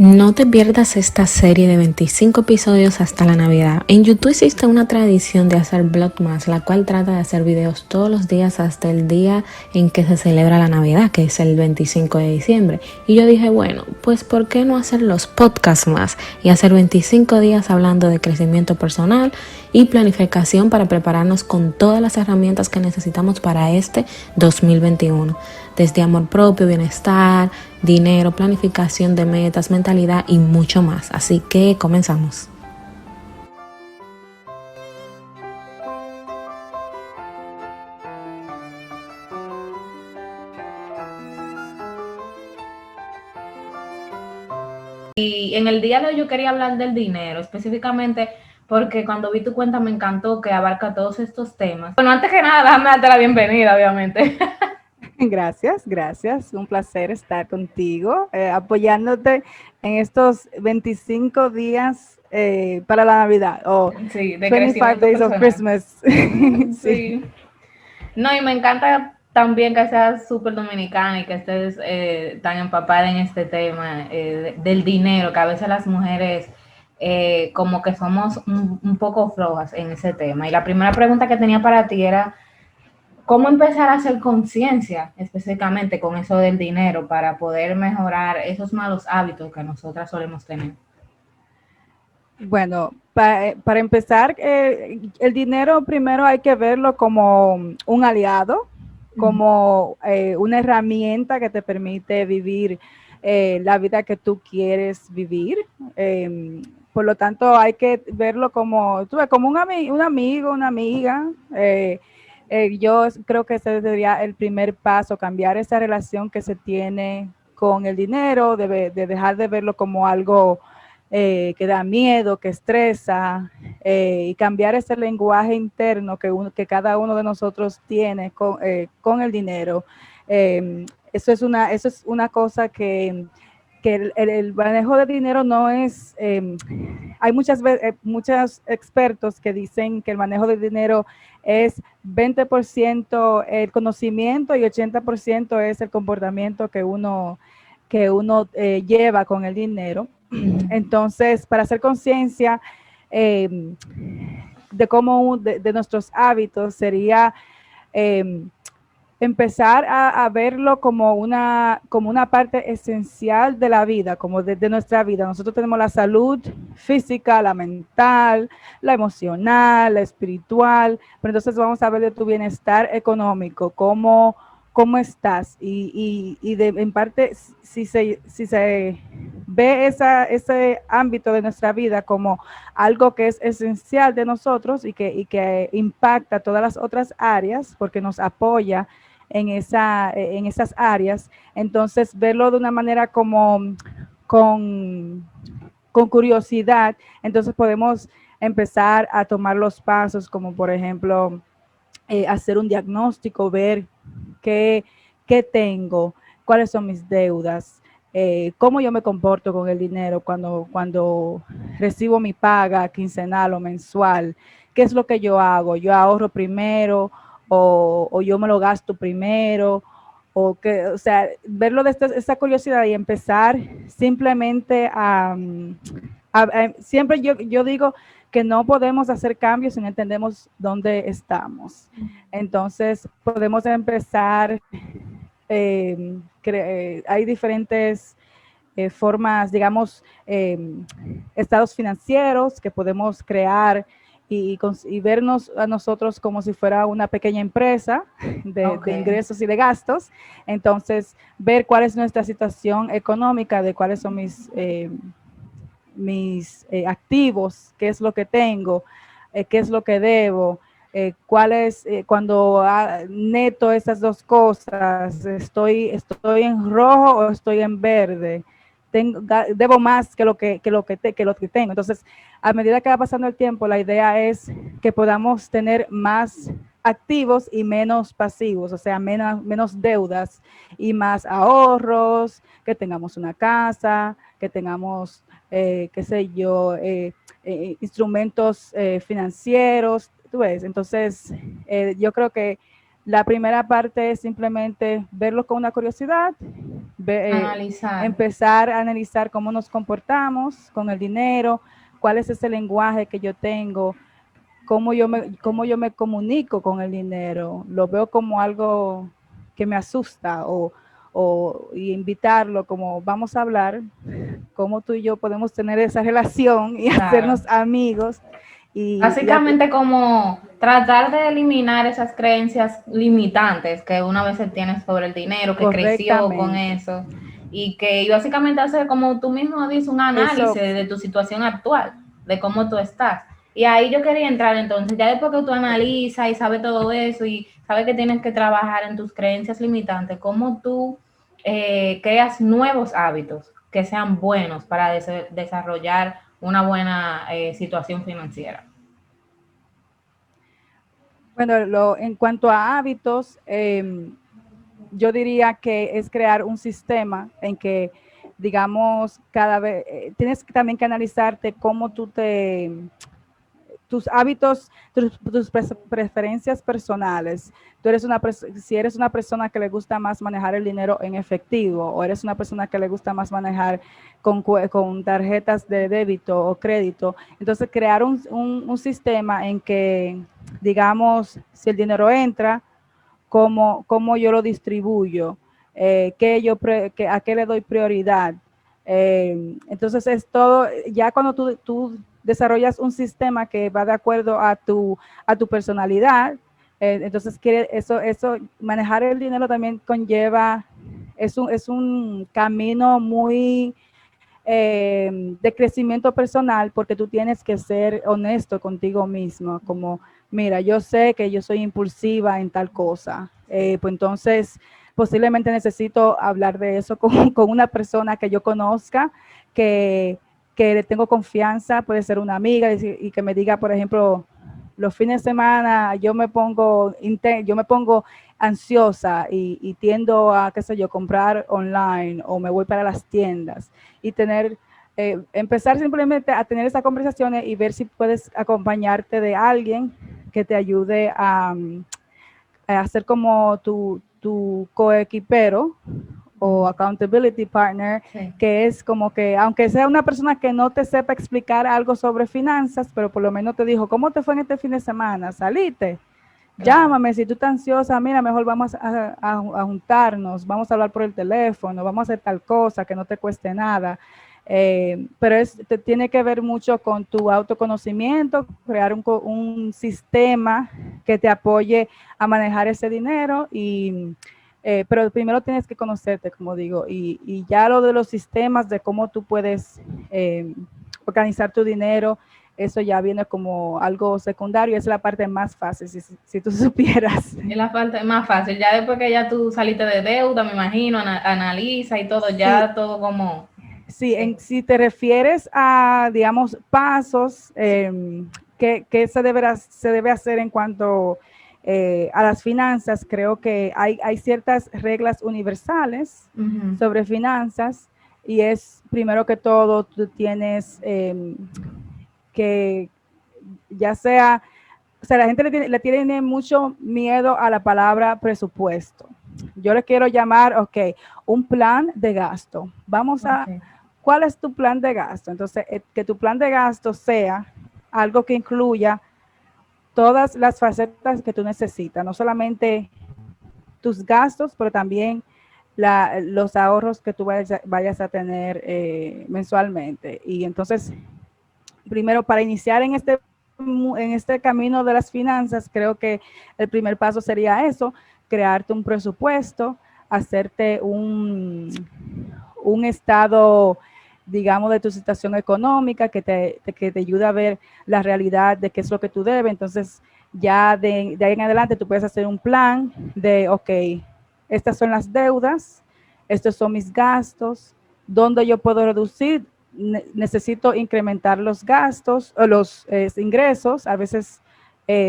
No te pierdas esta serie de 25 episodios hasta la Navidad. En YouTube existe una tradición de hacer Vlogmas, la cual trata de hacer videos todos los días hasta el día en que se celebra la Navidad, que es el 25 de diciembre. Y yo dije, bueno, pues ¿por qué no hacer los podcasts más? Y hacer 25 días hablando de crecimiento personal y planificación para prepararnos con todas las herramientas que necesitamos para este 2021. Desde amor propio, bienestar, dinero, planificación de metas, mentalidad y mucho más. Así que comenzamos. Y en el día de hoy yo quería hablar del dinero, específicamente porque cuando vi tu cuenta me encantó que abarca todos estos temas. Bueno, antes que nada, déjame darte la bienvenida, obviamente. Gracias, gracias. Un placer estar contigo, apoyándote en estos 25 días para la Navidad o Sí, de 25 crecimiento Days of personal. Christmas. Sí. Sí. No, y me encanta también que seas súper dominicana y que estés tan empapada en este tema del dinero, que a veces las mujeres como que somos un poco flojas en ese tema. Y la primera pregunta que tenía para ti era, ¿cómo empezar a hacer conciencia específicamente con eso del dinero para poder mejorar esos malos hábitos que nosotras solemos tener? Bueno, para empezar, el dinero primero hay que verlo como un aliado, como una herramienta que te permite vivir la vida que tú quieres vivir. Por lo tanto, hay que verlo como, tú ves, como un amigo, una amiga. Yo creo que ese sería el primer paso, cambiar esa relación que se tiene con el dinero, de dejar de verlo como algo que da miedo, que estresa, y cambiar ese lenguaje interno que cada uno de nosotros tiene con el dinero. Eso es una cosa que el manejo de dinero no es, hay muchos expertos que dicen que el manejo de dinero es 20% el conocimiento y 80% es el comportamiento que uno lleva con el dinero. Entonces, para hacer conciencia eh, de cómo de nuestros hábitos sería eh, empezar a verlo como una parte esencial de la vida, como de nuestra vida. Nosotros tenemos la salud física, la mental, la emocional, la espiritual, pero entonces vamos a ver de tu bienestar económico, cómo estás en parte si se ve ese ámbito de nuestra vida como algo que es esencial de nosotros y que impacta todas las otras áreas porque nos apoya en esas áreas. Entonces, verlo de una manera como con, con curiosidad, entonces podemos empezar a tomar los pasos, como por ejemplo, hacer un diagnóstico, ver qué, qué tengo, cuáles son mis deudas, cómo yo me comporto con el dinero cuando recibo mi paga quincenal o mensual, qué es lo que yo hago, yo ahorro primero o yo me lo gasto primero, o sea, verlo de esa curiosidad y empezar simplemente siempre yo digo que no podemos hacer cambios si no entendemos dónde estamos. Entonces, podemos empezar, hay diferentes formas, digamos, estados financieros que podemos crear y vernos a nosotros como si fuera una pequeña empresa de Ok. ingresos y de gastos. Entonces, ver cuál es nuestra situación económica, de cuáles son mis activos, qué es lo que tengo, qué es lo que debo, cuál es, cuando neto esas dos cosas, estoy en rojo o estoy en verde, debo más que lo que tengo. Entonces, a medida que va pasando el tiempo, la idea es que podamos tener más activos y menos pasivos, o sea, menos deudas y más ahorros, que tengamos una casa, que tengamos qué sé yo, instrumentos financieros, tú ves. Entonces, yo creo que La primera parte es simplemente verlo con una curiosidad, Analizar. empezar a analizar cómo nos comportamos con el dinero, cuál es ese lenguaje que yo tengo, cómo yo me comunico con el dinero. Lo veo como algo que me asusta y invitarlo como vamos a hablar, cómo tú y yo podemos tener esa relación y Claro. hacernos amigos. Y Básicamente como tratar de eliminar esas creencias limitantes que una vez tiene sobre el dinero, que creció con correctamente. eso, y básicamente hacer, como tú mismo dices, un análisis Eso, de tu situación actual, de cómo tú estás. Y ahí yo quería entrar entonces, ya después que tú analizas y sabes todo eso y sabes que tienes que trabajar en tus creencias limitantes, cómo tú creas nuevos hábitos que sean buenos para desarrollar una buena situación financiera. bueno, en cuanto a hábitos, yo diría que es crear un sistema en que, digamos, cada vez, tienes también que analizarte cómo tus hábitos, tus preferencias personales. Tú eres si eres una persona que le gusta más manejar el dinero en efectivo o eres una persona que le gusta más manejar con tarjetas de débito o crédito, entonces crear un sistema en que, digamos, si el dinero entra, cómo yo lo distribuyo, a qué le doy prioridad. Entonces es todo, ya cuando tú desarrollas un sistema que va de acuerdo a tu personalidad, entonces manejar el dinero también conlleva, es un camino muy de crecimiento personal, porque tú tienes que ser honesto contigo mismo, como, mira, yo sé que yo soy impulsiva en tal cosa, pues entonces posiblemente necesito hablar de eso con una persona que yo conozca, que le tengo confianza, puede ser una amiga, y que me diga, por ejemplo, los fines de semana yo me pongo ansiosa y tiendo a, qué sé yo, comprar online o me voy para las tiendas y empezar simplemente a tener esas conversaciones y ver si puedes acompañarte de alguien que te ayude a hacer como tu coequipero o accountability partner, Sí. que es como que, aunque sea una persona que no te sepa explicar algo sobre finanzas, pero por lo menos te dijo, ¿cómo te fue en este fin de semana? ¿Saliste? Claro. Llámame si tú estás ansiosa, mira, mejor vamos a juntarnos, vamos a hablar por el teléfono, vamos a hacer tal cosa que no te cueste nada. Pero tiene que ver mucho con tu autoconocimiento, crear un sistema que te apoye a manejar ese dinero pero primero tienes que conocerte, como digo, y ya lo de los sistemas, de cómo tú puedes organizar tu dinero, eso ya viene como algo secundario, es la parte más fácil, si tú supieras. Es la parte más fácil. Ya después que ya tú saliste de deuda, me imagino, analiza y todo, Sí, ya todo como... sí, si te refieres a, digamos, pasos que se debe hacer en cuanto a las finanzas, creo que hay ciertas reglas universales sobre finanzas y es, primero que todo, tú tienes que ya sea, o sea, la gente le tiene mucho miedo a la palabra presupuesto. Yo le quiero llamar, ok, un plan de gasto. Okay. ¿Cuál es tu plan de gasto? Entonces, que tu plan de gasto sea algo que incluya todas las facetas que tú necesitas, no solamente tus gastos, pero también los ahorros que tú vayas a tener mensualmente. Y entonces, primero, para iniciar en este camino de las finanzas, creo que el primer paso sería eso, crearte un presupuesto, hacerte un estado, digamos, de tu situación económica que te ayude a ver la realidad de qué es lo que tú debes. Entonces, ya de ahí en adelante tú puedes hacer un plan de, ok, estas son las deudas, estos son mis gastos, dónde yo puedo reducir, necesito incrementar los gastos o los ingresos. A veces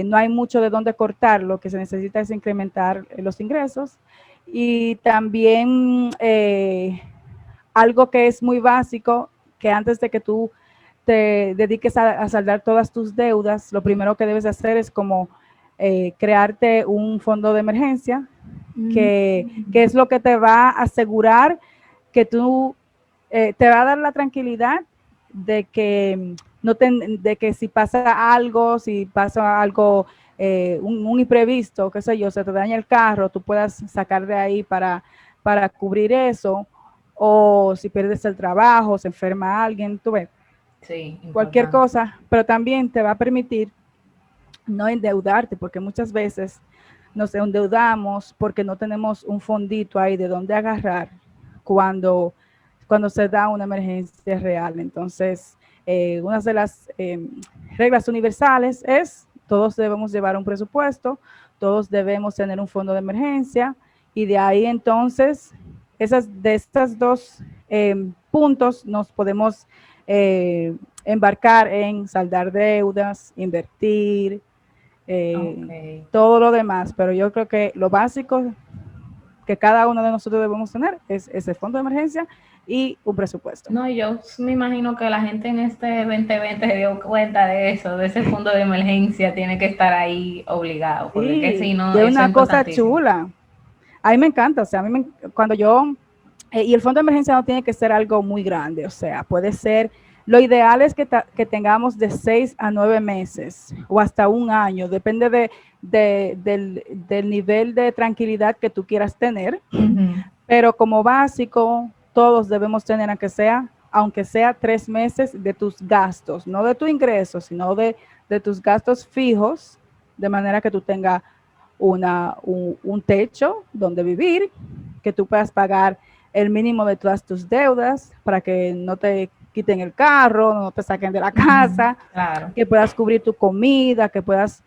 no hay mucho de dónde cortar, lo que se necesita es incrementar los ingresos. Y también algo que es muy básico, que antes de que tú te dediques a saldar todas tus deudas, lo primero que debes hacer es como crearte un fondo de emergencia, Mm. que es lo que te va a asegurar que tú te va a dar la tranquilidad de que, no te, de que si pasa algo, un imprevisto, qué sé yo, se te daña el carro, tú puedas sacar de ahí para cubrir eso, o si pierdes el trabajo, se enferma alguien, tú ves, Sí, cualquier importante. cosa, pero también te va a permitir no endeudarte, porque muchas veces nos endeudamos porque no tenemos un fondito ahí de dónde agarrar cuando, cuando se da una emergencia real. Entonces, una de las reglas universales es todos debemos llevar un presupuesto, todos debemos tener un fondo de emergencia y de ahí entonces de estos dos puntos nos podemos eh, embarcar en saldar deudas, invertir, Ok. todo lo demás, pero yo creo que lo básico que cada uno de nosotros debemos tener es ese fondo de emergencia y un presupuesto. No, yo me imagino que la gente en este 2020 se dio cuenta de eso, de ese fondo de emergencia, tiene que estar ahí obligado, porque que si Sí, no, y es eso es una cosa importantísimo. chula. A mí me encanta, o sea, cuando yo, y el fondo de emergencia no tiene que ser algo muy grande, o sea, puede ser, lo ideal es que tengamos de 6 a 9 meses o hasta un año, depende del nivel de tranquilidad que tú quieras tener, Ujú. pero como básico, todos debemos tener, aunque sea 3 meses de tus gastos, no de tu ingreso, sino de tus gastos fijos, de manera que tú tengas un techo donde vivir, que tú puedas pagar el mínimo de todas tus deudas para que no te quiten el carro, no te saquen de la Ujú, casa, claro. que puedas cubrir tu comida, que puedas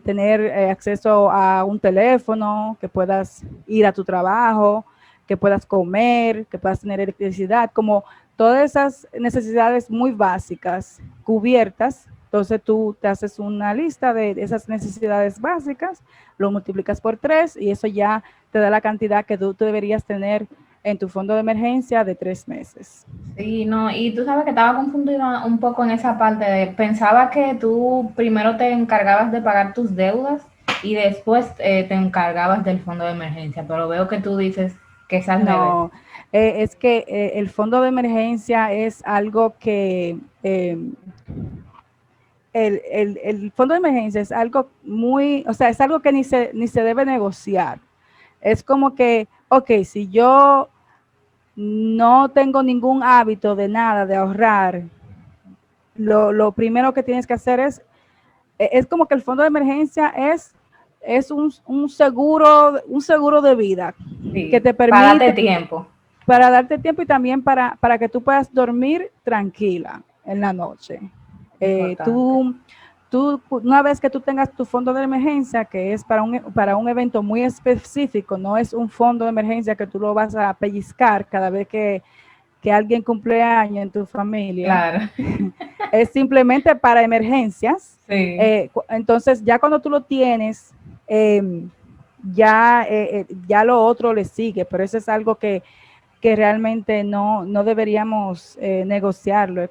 tener acceso a un teléfono, que puedas ir a tu trabajo, que puedas comer, que puedas tener electricidad, como todas esas necesidades muy básicas cubiertas. Entonces tú te haces una lista de esas necesidades básicas, lo multiplicas por 3 y eso ya te da la cantidad que tú deberías tener en tu fondo de emergencia de 3 meses. Sí, no, y tú sabes que estaba confundida un poco en esa parte de, pensaba que tú primero te encargabas de pagar tus deudas y después te encargabas del fondo de emergencia, pero veo que tú dices que es al revés. No, es que el fondo de emergencia es algo que el fondo de emergencia es algo muy, o sea, es algo que ni se debe negociar. Es como que, ok, si yo no tengo ningún hábito de nada, de ahorrar, lo primero que tienes que hacer es como que el fondo de emergencia es un seguro de vida que Sí, te para darte permite tiempo. para darte tiempo y también para que tú puedas dormir tranquila en la noche. Eh, Importante. tú, una vez que tú tengas tu fondo de emergencia, que es para un evento muy específico, no es un fondo de emergencia que tú lo vas a pellizcar cada vez que alguien cumple años en tu familia, Claro. es simplemente para emergencias. Sí. Entonces, ya cuando tú lo tienes, ya lo otro le sigue, pero eso es algo que realmente no deberíamos negociarlo. Es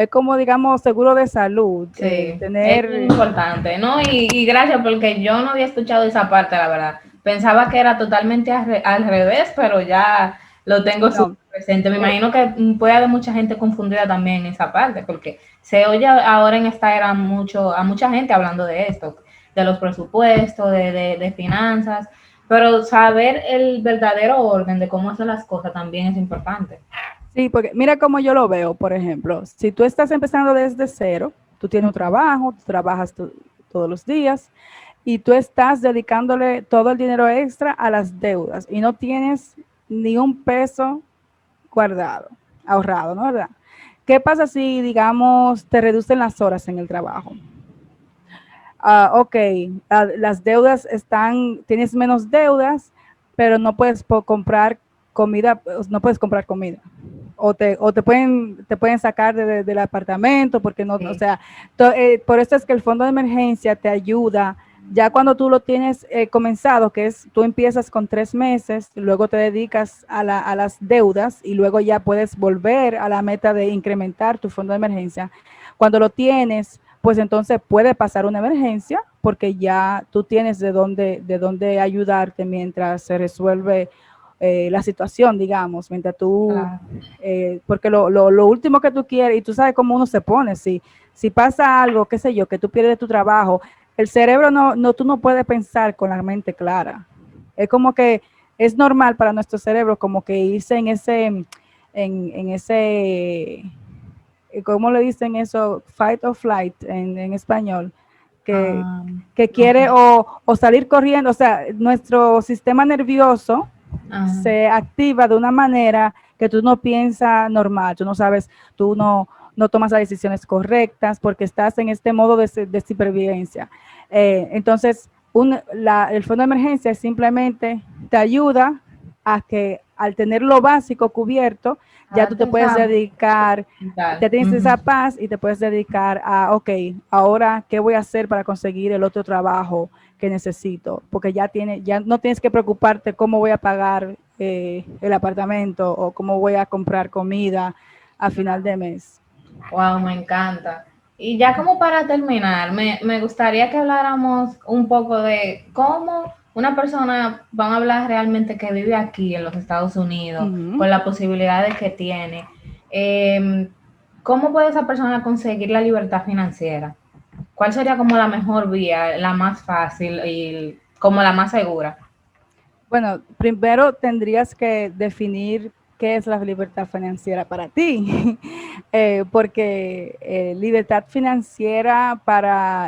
como, digamos, seguro de salud, Sí, es muy tener, importante, ¿no? Y gracias porque yo no había escuchado esa parte, la verdad. Pensaba que era totalmente al revés, pero ya lo tengo súper no, presente. Me eh, imagino que puede haber mucha gente confundida también en esa parte, porque se oye ahora en esta era mucho, a mucha gente hablando de esto, de los presupuestos, de finanzas, pero saber el verdadero orden de cómo hacer las cosas también es importante. sí, porque mira cómo yo lo veo, por ejemplo, si tú estás empezando desde cero, tú tienes un trabajo, tú trabajas todos los días y tú estás dedicándole todo el dinero extra a las deudas y no tienes ni un peso guardado, ahorrado, ¿no? ¿Verdad? ¿Qué pasa si, digamos, te reducen las horas en el trabajo? Ok, las deudas tienes menos deudas, pero no puedes comprar comida, no puedes comprar comida. O te pueden sacar del apartamento porque no, o Sí. sea, por eso es que el fondo de emergencia te ayuda. Ya cuando tú lo tienes comenzado, que es tú empiezas con 3 meses, luego te dedicas a las deudas y luego ya puedes volver a la meta de incrementar tu fondo de emergencia. Cuando lo tienes, pues entonces puede pasar una emergencia porque ya tú tienes de dónde ayudarte mientras se resuelve la situación, digamos, mientras tú, Claro. porque lo último que tú quieres, y tú sabes cómo uno se pone, si pasa algo, qué sé yo, que tú pierdes tu trabajo, el cerebro tú no puedes pensar con la mente clara. Es como que es normal para nuestro cerebro como que irse en ese, ¿cómo le dicen eso? Fight or flight en español, que, Ah, que ok. quiere o salir corriendo, o sea, nuestro sistema nervioso Ajá. se activa de una manera que tú no piensas normal, tú no sabes, tú no tomas las decisiones correctas porque estás en este modo de supervivencia. Entonces, el fondo de emergencia simplemente te ayuda a que al tener lo básico cubierto, A ya tú darte te puedes esa dedicar, mental. ya tienes Ujú. esa paz y te puedes dedicar a, ok, ahora, ¿qué voy a hacer para conseguir el otro trabajo que necesito? Porque ya no tienes que preocuparte cómo voy a pagar el apartamento o cómo voy a comprar comida a final de mes. Wow, me encanta. Y ya como para terminar, me gustaría que habláramos un poco de cómo una persona, vamos a hablar realmente que vive aquí en los Estados Unidos, Ujú. con las posibilidades que tiene, eh, ¿cómo puede esa persona conseguir la libertad financiera? ¿Cuál sería como la mejor vía, la más fácil y como la más segura? Bueno, primero tendrías que definir qué es la libertad financiera para ti, porque libertad financiera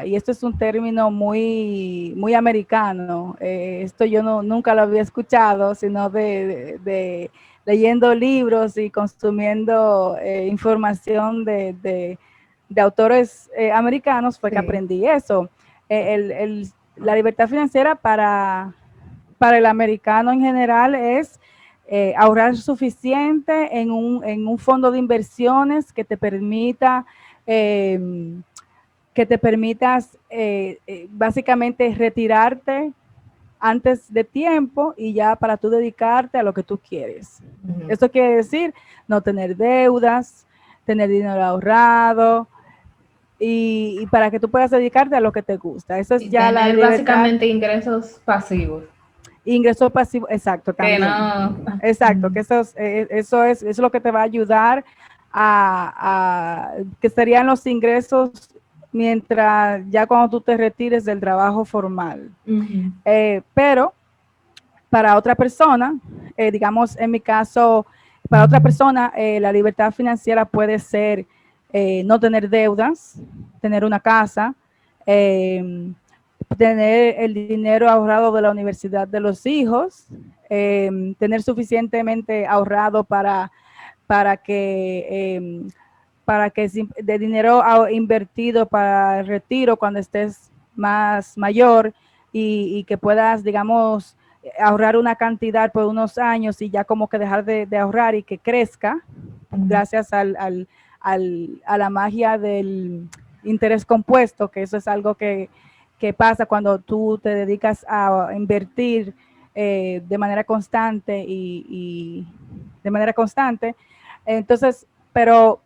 y esto es un término muy americano, esto yo nunca lo había escuchado, sino de leyendo libros y consumiendo información de autores americanos fue que Sí. aprendí eso. La libertad financiera para el americano en general es ahorrar suficiente en un fondo de inversiones eh, que te permitas básicamente retirarte antes de tiempo y ya para tú dedicarte a lo que tú quieres. Ujú. Esto quiere decir no tener deudas, tener dinero ahorrado y para que tú puedas dedicarte a lo que te gusta. Eso es Y ya la tener libertad. básicamente ingresos pasivos, Ingreso pasivo, exacto, que también. no... Exacto, que eso es lo que te va a ayudar que serían los ingresos mientras ya cuando tú te retires del trabajo formal. Ujú. Pero para otra persona, digamos en mi caso, para otra persona, la libertad financiera puede ser no tener deudas, tener una casa, eh, tener el dinero ahorrado de la universidad de los hijos, tener suficientemente ahorrado para que, para que de dinero invertido para el retiro cuando estés más mayor y que puedas, digamos, ahorrar una cantidad por unos años y ya como que dejar de ahorrar y que crezca gracias a la magia del interés compuesto, que eso es algo que pasa cuando tú te dedicas a invertir de manera constante y de manera constante. Entonces, pero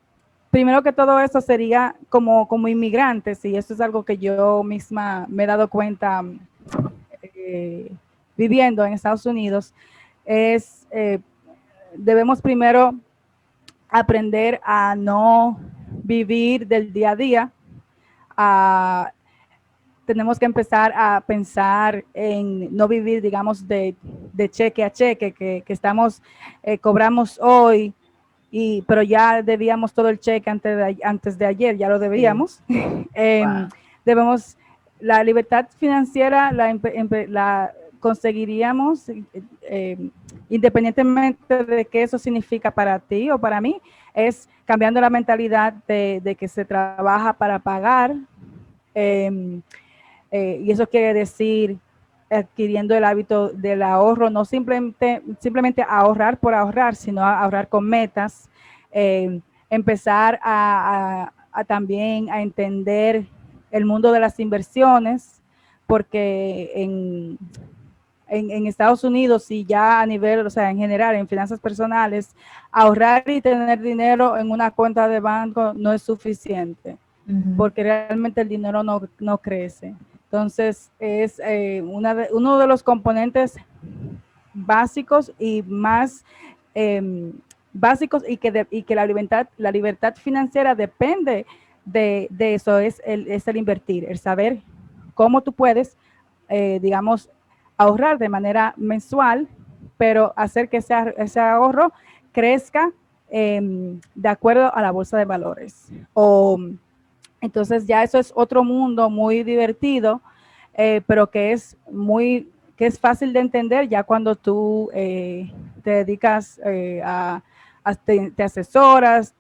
primero que todo eso sería como inmigrantes y eso es algo que yo misma me he dado cuenta eh, viviendo en Estados Unidos, es debemos primero aprender a no vivir del día a día, a tenemos que empezar a pensar en no vivir, digamos, de cheque a cheque, que estamos, cobramos hoy, pero ya debíamos todo el cheque antes de ayer, ya lo Sí. debíamos. Wow. Debemos, la libertad financiera la conseguiríamos independientemente de qué eso significa para ti o para mí, es cambiando la mentalidad de que se trabaja para pagar. Eh, y eso quiere decir adquiriendo el hábito del ahorro, no simplemente ahorrar por ahorrar, sino ahorrar con metas, empezar también a entender el mundo de las inversiones, porque en Estados Unidos y ya a nivel, o sea, en general, en finanzas personales, ahorrar y tener dinero en una cuenta de banco no es suficiente. porque realmente el dinero no crece. Entonces, es uno de los componentes básicos y más básicos y que la libertad financiera depende de eso, es el invertir, el saber cómo tú puedes, digamos, ahorrar de manera mensual, pero hacer que ese ahorro crezca de acuerdo a la bolsa de valores. Entonces ya eso es otro mundo muy divertido, pero que es fácil de entender ya cuando tú te dedicas te asesoras,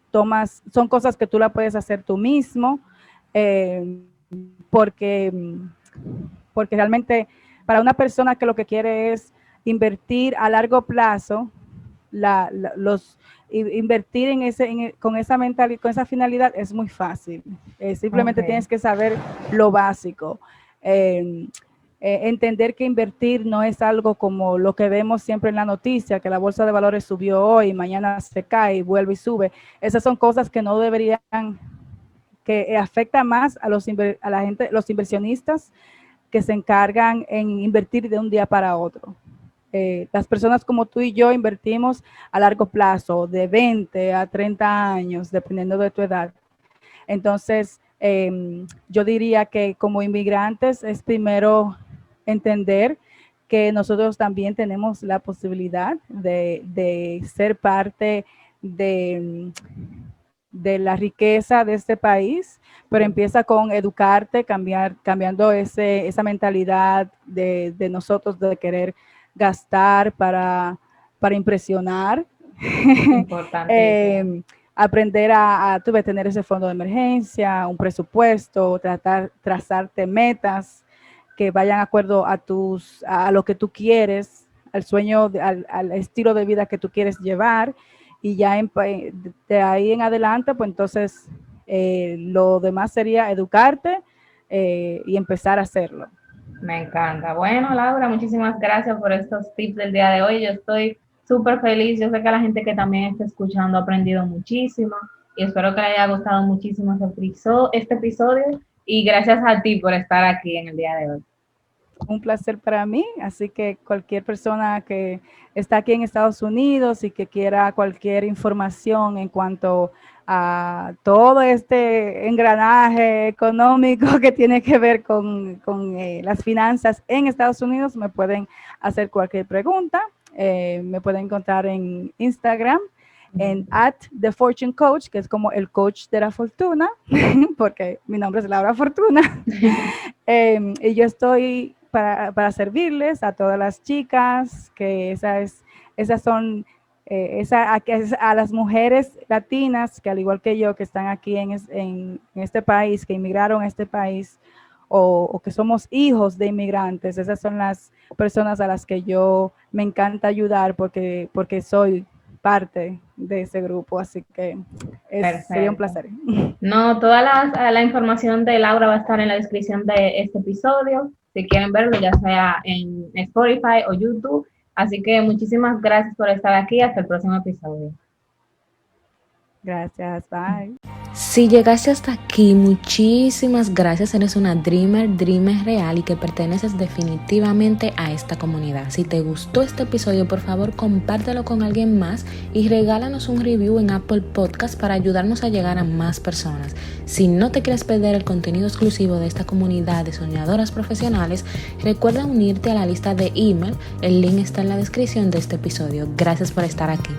son cosas que tú la puedes hacer tú mismo, porque realmente para una persona que lo que quiere es invertir a largo plazo, invertir con esa finalidad es muy fácil. Simplemente tienes que saber lo básico. Entender que invertir no es algo como lo que vemos siempre en la noticia, que la bolsa de valores subió hoy, mañana se cae y vuelve y sube. Esas son cosas que no deberían, que afecta más a los inversionistas que se encargan en invertir de un día para otro. Las personas como tú y yo invertimos a largo plazo, de 20 a 30 años, dependiendo de tu edad. Entonces, yo diría que como inmigrantes es primero entender que nosotros también tenemos la posibilidad de ser parte de la riqueza de este país, pero empieza con educarte, cambiando esa mentalidad de nosotros de querer gastar para impresionar. Importante. Aprender a tener ese fondo de emergencia, un presupuesto, trazarte metas que vayan de acuerdo a lo que tú quieres, al sueño, al estilo de vida que tú quieres llevar, y ya de ahí en adelante, pues entonces lo demás sería educarte y empezar a hacerlo. Me encanta. Bueno, Laura, muchísimas gracias por estos tips del día de hoy. Yo estoy súper feliz. Yo sé que la gente que también está escuchando ha aprendido muchísimo y espero que le haya gustado muchísimo este episodio y gracias a ti por estar aquí en el día de hoy. Un placer para mí, así que cualquier persona que está aquí en Estados Unidos y que quiera cualquier información en cuanto a todo este engranaje económico que tiene que ver con las finanzas en Estados Unidos, me pueden hacer cualquier pregunta. Me pueden encontrar en Instagram en @thefortunecoach, que es como el coach de la fortuna, porque mi nombre es Laura Fortuna. Y yo estoy para servirles a todas las chicas, que esas son a las mujeres latinas que al igual que yo, que están aquí en este país, que inmigraron a este país, o que somos hijos de inmigrantes. Esas son las personas a las que yo me encanta ayudar porque soy parte de ese grupo, así que sería un placer. No, toda la información de Laura va a estar en la descripción de este episodio, si quieren verlo, ya sea en Spotify o YouTube. Así que muchísimas gracias por estar aquí. Hasta el próximo episodio. Gracias, bye. Si llegaste hasta aquí, muchísimas gracias. Eres una dreamer real y que perteneces definitivamente a esta comunidad. Si te gustó este episodio, por favor, compártelo con alguien más y regálanos un review en Apple Podcast para ayudarnos a llegar a más personas. Si no te quieres perder el contenido exclusivo de esta comunidad de soñadoras profesionales, recuerda unirte a la lista de email. El link está en la descripción de este episodio. Gracias por estar aquí.